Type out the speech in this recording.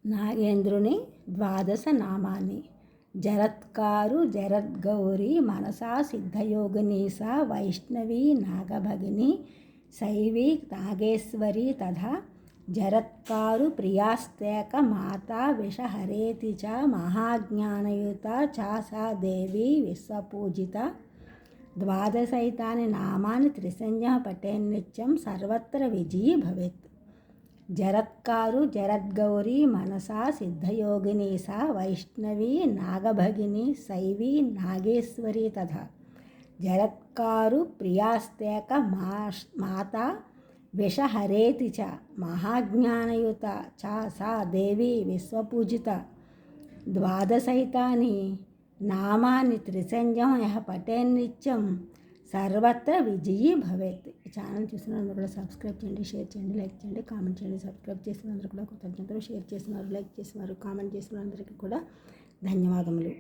నాగేంద్రుని ద్వాదశ నామాన్ని. జరత్కారు జరద్గౌరీ మనసా సిద్ధయోగిని సా వైష్ణవీ నాగభగిని శైవీ నాగేశ్వరీ తథా జరత్కారు ప్రియాస్తేక మాతా విషహరేతి చ మహాజ్ఞానయుత చ సా దేవీ విశ్వపూజిత. ద్వాదశైతాని నామాని త్రిసంధ్యః పఠేన్నిత్యం సర్వత్ర విజయీ భవేత్. జరత్కారు జరద్గౌరీ మనసా సిద్ధయోగిని సా వైష్ణవీ నాగభగిని శైవీ నాగేశ్వరీ తథా జరత్కారు ప్రియాస్తేక మాతా విషహరేతి చ మహాజ్ఞానయుత చ సా దేవీ విశ్వపూజిత. ద్వాదశైతాని నామాని త్రిసంధ్యం యః పఠేన్నిత్యం సర్వత్ర విజయీ భవేత్. ఈ ఛానల్ చూసిన అందరూ కూడా సబ్స్క్రైబ్ చేయండి, షేర్ చేయండి, లైక్ చేయండి, కామెంట్ చేయండి. సబ్స్క్రైబ్ చేసిన అందరూ కూడా కృతజ్ఞతలు. షేర్ చేసినారు, లైక్ చేసినారు, కామెంట్ చేసిన అందరికీ కూడా ధన్యవాదములు.